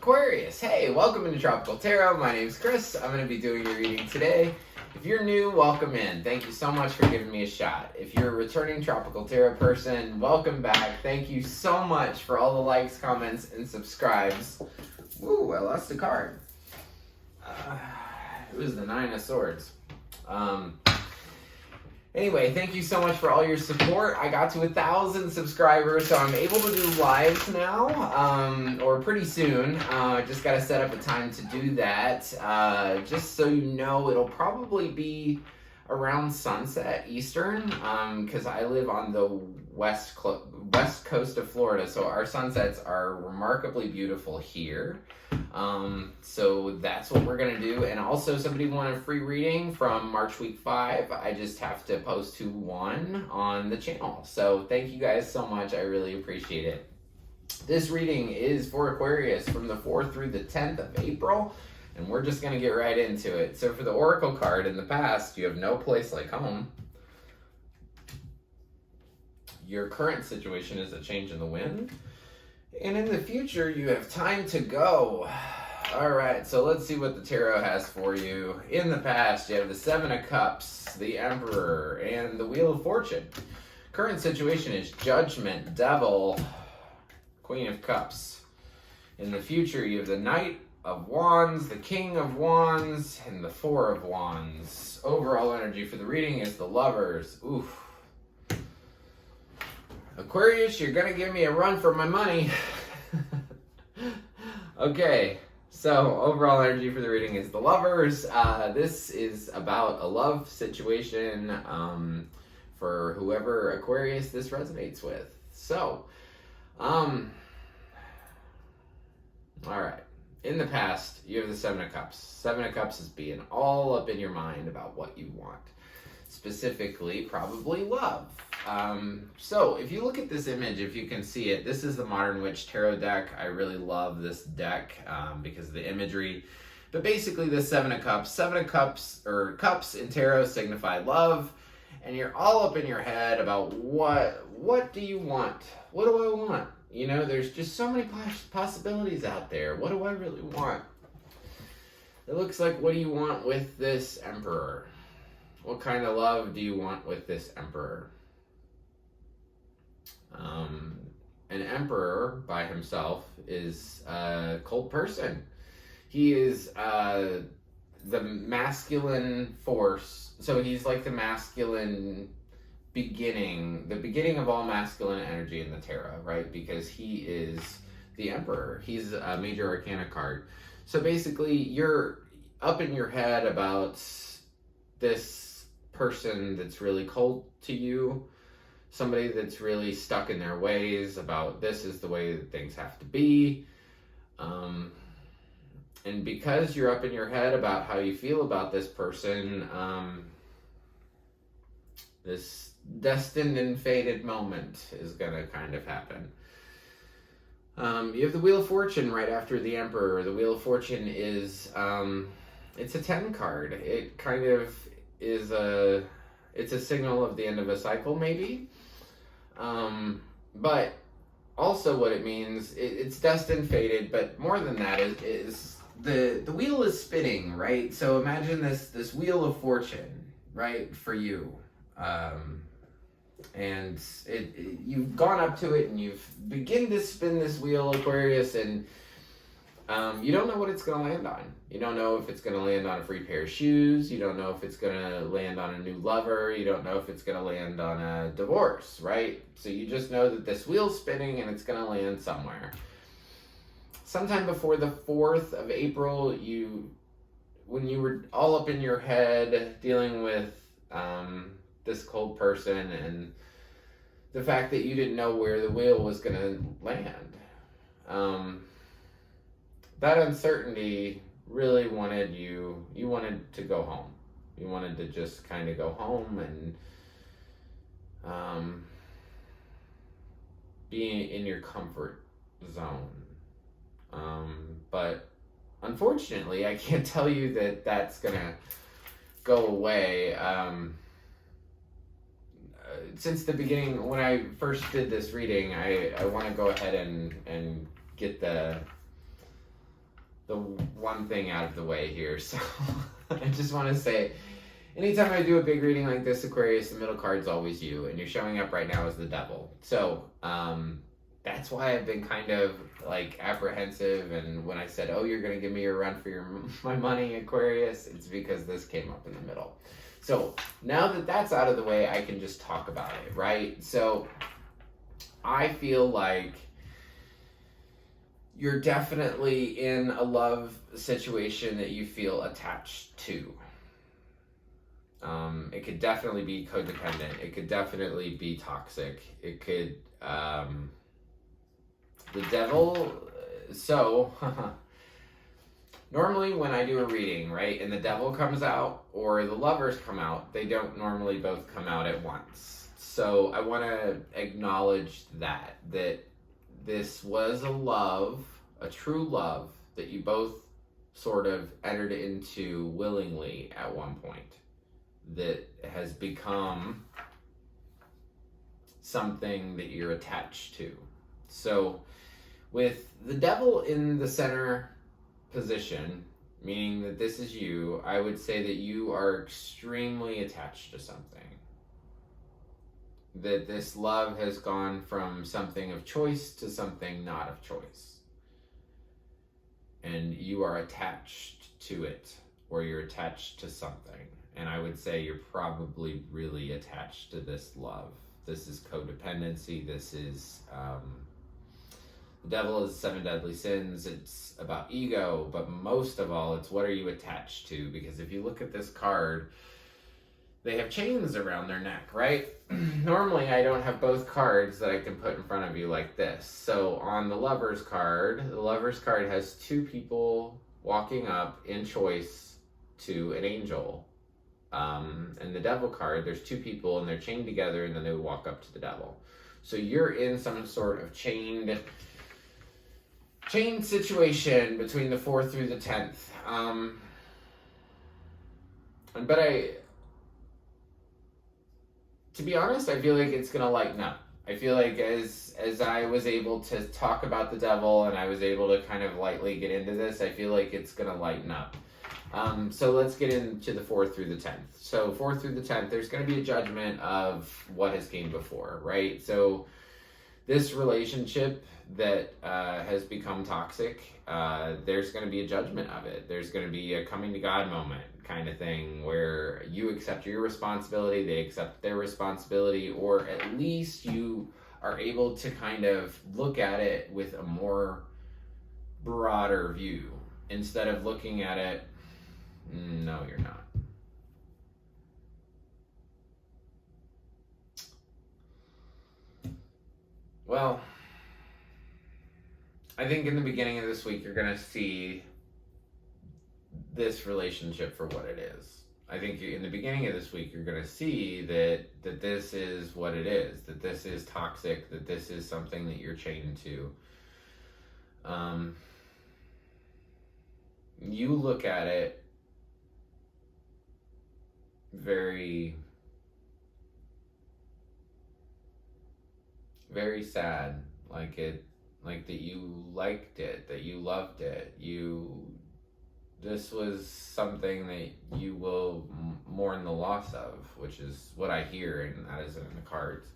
Aquarius, hey, welcome into Tropical Tarot. My name's Chris. I'm going to be doing your reading today. If you're new, welcome in. Thank you so much for giving me a shot. If you're a returning Tropical Tarot person, welcome back. Thank you so much for all the likes, comments, and subscribes. Ooh, I lost a card. It was the Nine of Swords. Anyway, thank you so much for all your support. I got to 1,000 subscribers, so I'm able to do lives now, or pretty soon. Just got to set up a time to do that. Just so you know, it'll probably be around sunset Eastern, because I live on the west coast of Florida, so our sunsets are remarkably beautiful here. So that's what we're gonna do. And also, somebody wanted a free reading from March week 5. I just have to post to one on the channel. So thank you guys so much. I really appreciate it. This reading is for Aquarius from the 4th through the 10th of April. And we're just gonna get right into it. So for the Oracle card, in the past, you have no place like home. Your current situation is a change in the wind. And in the future, you have time to go. All right, so let's see what the tarot has for you. In the past, you have the Seven of Cups, the Emperor, and the Wheel of Fortune. Current situation is Judgment, Devil, Queen of Cups. In the future, you have the Knight of Wands, the King of Wands, and the Four of Wands. Overall energy for the reading is the Lovers. Oof. Aquarius, you're gonna give me a run for my money. Okay, so overall energy for the reading is the Lovers. This is about a love situation for whoever Aquarius this resonates with. So, all right. In the past, you have the Seven of Cups. Seven of Cups is being all up in your mind about what you want. Specifically, probably love. So if you look at this image, if you can see it, this is the Modern Witch Tarot deck. I really love this deck because of the imagery. But basically, the Seven of Cups, or cups in tarot signify love. And you're all up in your head about what do you want? What do I want? You know, there's just so many possibilities out there. What do I really want? It looks like, what do you want with this Emperor? What kind of love do you want with this Emperor? An Emperor by himself is a cold person. He is the masculine force. So he's like the masculine beginning, the beginning of all masculine energy in the tarot, right? Because he is the Emperor. He's a major arcana card. So basically, you're up in your head about this person that's really cold to you, somebody that's really stuck in their ways about this is the way that things have to be. And because you're up in your head about how you feel about this person, this destined and fated moment is going to kind of happen. You have the Wheel of Fortune right after the Emperor. The Wheel of Fortune is, it's a 10 card. It kind of is it's a signal of the end of a cycle, maybe. But also what it means, it's destined, fated, but more than that is the wheel is spinning, right? So imagine this Wheel of Fortune, right, for you. And you've gone up to it and you've begin to spin this wheel, Aquarius, and you don't know what it's going to land on. You don't know if it's going to land on a free pair of shoes. You don't know if it's going to land on a new lover. You don't know if it's going to land on a divorce, right? So you just know that this wheel's spinning and it's going to land somewhere. Sometime before the 4th of April, when you were all up in your head dealing with this cold person and the fact that you didn't know where the wheel was going to land, that uncertainty really wanted you wanted to go home. You wanted to just kind of go home and be in your comfort zone. But unfortunately, I can't tell you that that's going to go away. Since the beginning, when I first did this reading, I want to go ahead and get the the one thing out of the way here. So I just want to say, anytime I do a big reading like this, Aquarius, the middle card's always you, and you're showing up right now as the devil. So that's why I've been kind of like apprehensive. And when I said, "Oh, you're gonna give me a run for my money, Aquarius," it's because this came up in the middle. So now that that's out of the way, I can just talk about it, right? So I feel like you're definitely in a love situation that you feel attached to. It could definitely be codependent. It could definitely be toxic. It could, the devil, so, normally when I do a reading, right, and the devil comes out or the lovers come out, they don't normally both come out at once. So I want to acknowledge that this was a love, a true love, that you both sort of entered into willingly at one point, that has become something that you're attached to. So with the devil in the center position, meaning that this is you, I would say that you are extremely attached to something. That this love has gone from something of choice to something not of choice. And you are attached to it, or you're attached to something. And I would say you're probably really attached to this love. This is codependency. This is, the devil is 7 deadly sins. It's about ego, but most of all, it's what are you attached to? Because if you look at this card, they have chains around their neck, right? Normally, I don't have both cards that I can put in front of you like this. So on the Lover's card has 2 people walking up in choice to an angel. And the Devil card, there's 2 people and they're chained together and then they walk up to the devil. So you're in some sort of chained situation between the 4th through the 10th. To be honest, I feel like it's gonna lighten up. I feel like as I was able to talk about the devil and I was able to kind of lightly get into this, I feel like it's gonna lighten up. So let's get into the 4th through the 10th. So 4th through the 10th, there's gonna be a judgment of what has came before, right? So this relationship that has become toxic, there's going to be a judgment of it. There's going to be a coming to God moment kind of thing where you accept your responsibility, they accept their responsibility, or at least you are able to kind of look at it with a more broader view instead of looking at it, no, you're not. Well, I think in the beginning of this week, you're going to see this relationship for what it is. I think in the beginning of this week, you're going to see that this is what it is, that this is toxic, that this is something that you're chained to. You look at it very, very sad, like that you liked it, that you loved it, this was something that you will mourn the loss of, which is what I hear, and that isn't in the cards.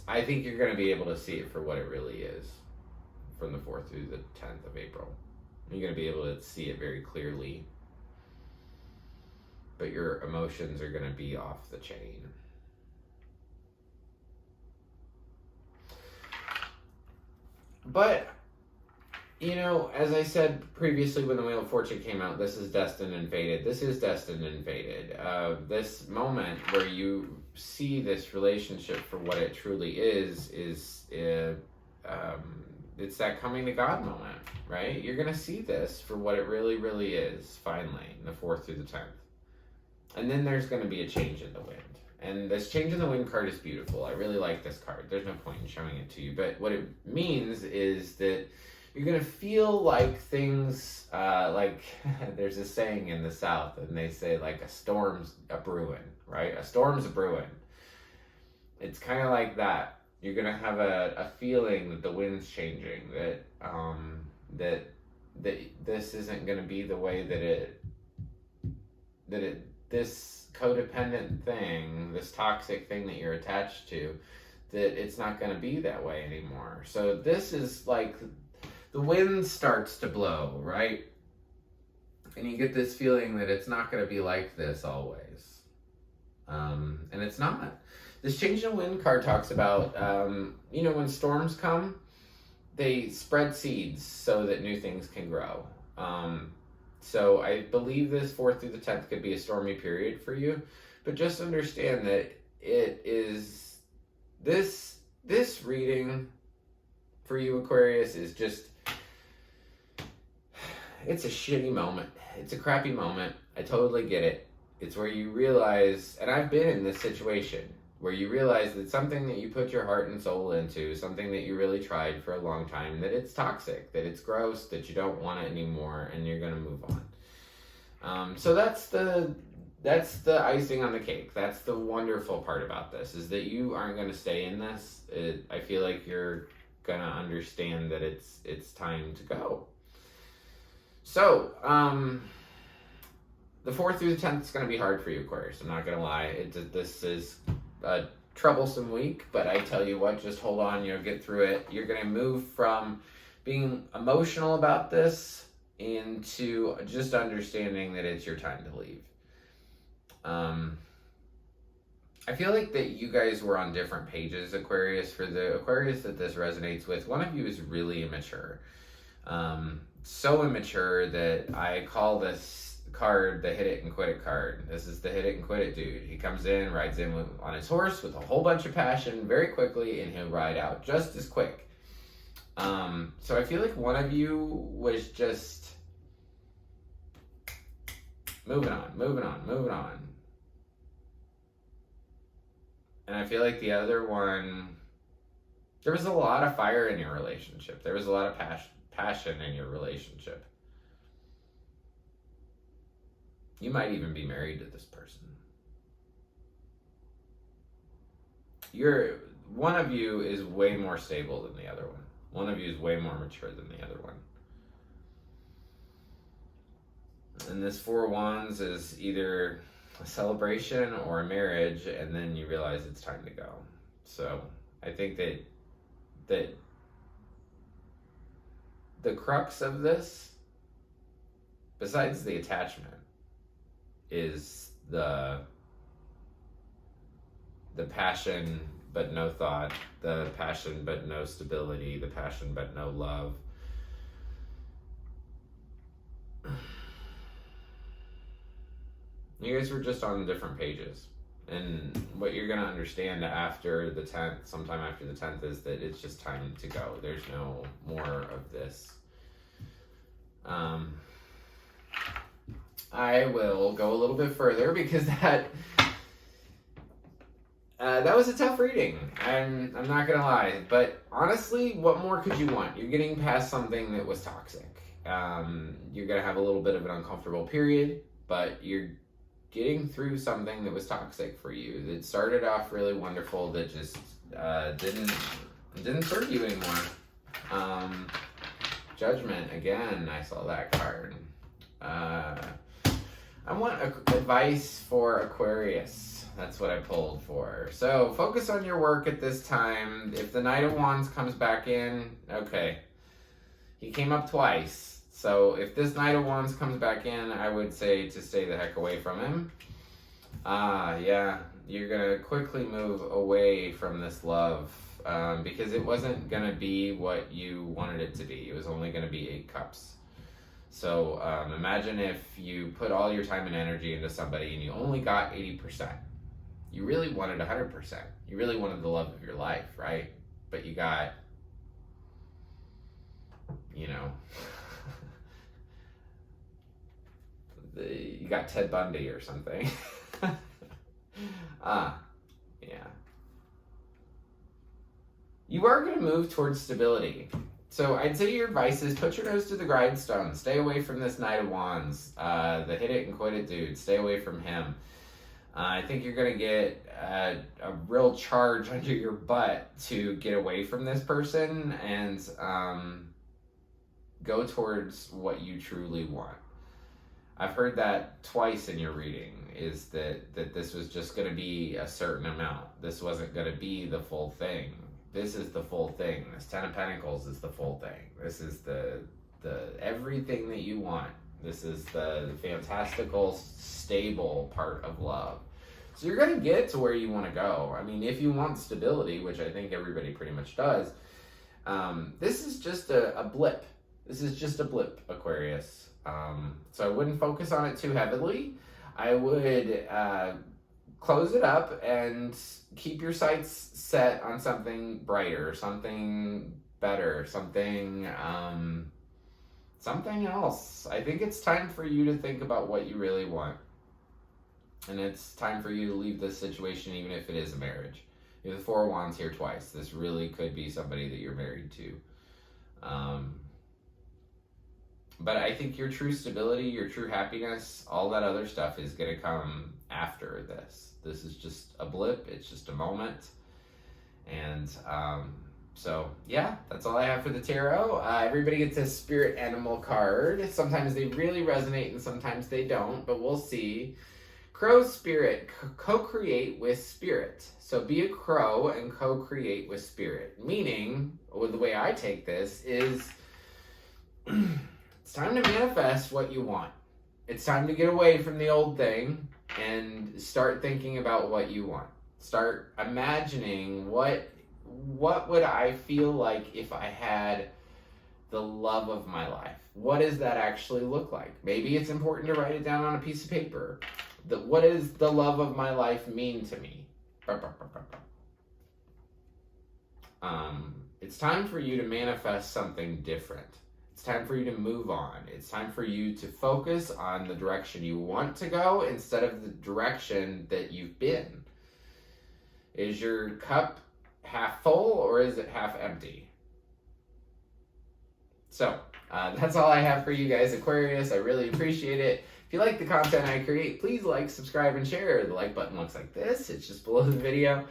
I think you're going to be able to see it for what it really is from the 4th through the 10th of April. You're going to be able to see it very clearly, but your emotions are going to be off the chain. But, you know, as I said previously when the Wheel of Fortune came out, this is destined and fated. This is destined and fated. This moment where you see this relationship for what it truly is it's that coming to God moment, right? You're going to see this for what it really, really is, finally, in the 4th through the 10th. And then there's going to be a change in the wind. And this change in the wind card is beautiful. I really like this card. There's no point in showing it to you. But what it means is that you're going to feel like things, like there's a saying in the South, and they say like a storm's a brewing, right? A storm's a brewing. It's kind of like that. You're gonna have a feeling that the wind's changing, that this isn't gonna be the way this codependent thing, this toxic thing that you're attached to, that it's not gonna be that way anymore. So this is like the wind starts to blow, right? And you get this feeling that it's not gonna be like this always. And it's not. This change in wind card talks about, when storms come, they spread seeds so that new things can grow. So I believe this 4th through the 10th could be a stormy period for you, but just understand that it is this reading for you, Aquarius, is just, it's a shitty moment. It's a crappy moment. I totally get it. It's where you realize, and I've been in this situation, where you realize that something that you put your heart and soul into, something that you really tried for a long time, that it's toxic, that it's gross, that you don't want it anymore, and you're going to move on. So that's the icing on the cake. That's the wonderful part about this, is that you aren't going to stay in this. I feel like you're going to understand that it's time to go. So, the 4th through the 10th is going to be hard for you, Aquarius. I'm not going to lie. This is a troublesome week, but I tell you what, just hold on, get through it. You're going to move from being emotional about this into just understanding that it's your time to leave. I feel like that you guys were on different pages, Aquarius. For the Aquarius that this resonates with, one of you is really immature. So immature that I call this card the hit it and quit it card. This is the hit it and quit it dude. He comes in, rides in on his horse with a whole bunch of passion very quickly, and he'll ride out just as quick. So I feel like one of you was just moving on. And I feel like the other one, there was a lot of fire in your relationship. There was a lot of passion in your relationship. You might even be married to this person. One of you is way more stable than the other one. One of you is way more mature than the other one. And this 4 of Wands is either a celebration or a marriage, and then you realize it's time to go. So I think that the crux of this, besides the attachment, is the passion but no thought, the passion but no stability, the passion but no love. You guys were just on different pages. And what you're going to understand after the 10th, sometime after the 10th, is that it's just time to go. There's no more of this. I will go a little bit further because that was a tough reading. I'm not gonna lie, but honestly, what more could you want? You're getting past something that was toxic. You're gonna have a little bit of an uncomfortable period, but you're getting through something that was toxic for you. That started off really wonderful, that just didn't serve you anymore. Judgment again. I saw that card. I want advice for Aquarius. That's what I pulled for. So focus on your work at this time. If the Knight of Wands comes back in, okay. He came up twice. So if this Knight of Wands comes back in, I would say to stay the heck away from him. Yeah, you're going to quickly move away from this love because it wasn't going to be what you wanted it to be. It was only going to be 8 cups. So imagine if you put all your time and energy into somebody and you only got 80%. You really wanted 100%. You really wanted the love of your life, right? But you got, you got Ted Bundy or something. Yeah. You are going to move towards stability. So I'd say your advice is put your nose to the grindstone. Stay away from this Knight of Wands. The hit it and quit it dude. Stay away from him. I think you're going to get a real charge under your butt to get away from this person and go towards what you truly want. I've heard that twice in your reading, is that this was just going to be a certain amount. This wasn't going to be the full thing. This is the full thing. This Ten of Pentacles is the full thing. This is the everything that you want. This is the fantastical, stable part of love. So you're going to get to where you want to go. I mean, if you want stability, which I think everybody pretty much does, this is just a blip. This is just a blip, Aquarius. So I wouldn't focus on it too heavily. I would close it up and keep your sights set on something brighter, something better, something else. I think it's time for you to think about what you really want. And it's time for you to leave this situation, even if it is a marriage. You have the Four of Wands here twice. This really could be somebody that you're married to. But I think your true stability, your true happiness, all that other stuff is going to come after this. This is just a blip. It's just a moment. And so, yeah, that's all I have for the tarot. Everybody gets a spirit animal card. Sometimes they really resonate and sometimes they don't, but we'll see. Crow spirit, co-create with spirit. So be a crow and co-create with spirit. Meaning, or the way I take this is, it's time to manifest what you want. It's time to get away from the old thing and start thinking about what you want. Start imagining what would I feel like if I had the love of my life? What does that actually look like? Maybe it's important to write it down on a piece of paper. What does the love of my life mean to me? It's time for you to manifest something different. It's time for you to move on. It's time for you to focus on the direction you want to go instead of the direction that you've been. Is your cup half full or is it half empty? So, that's all I have for you guys, Aquarius. I really appreciate it. If you like the content I create, please like, subscribe, and share. The like button looks like this. It's just below the video.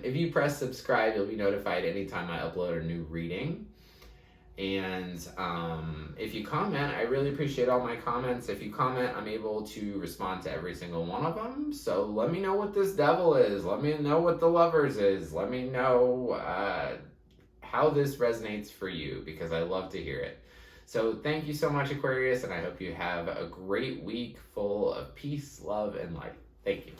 If you press subscribe, you'll be notified anytime I upload a new reading. And if you comment, I really appreciate all my comments. If you comment, I'm able to respond to every single one of them. So let me know what this devil is. Let me know what the lovers is. Let me know how this resonates for you, because I love to hear it. So thank you so much, Aquarius, and I hope you have a great week full of peace, love, and light. Thank you.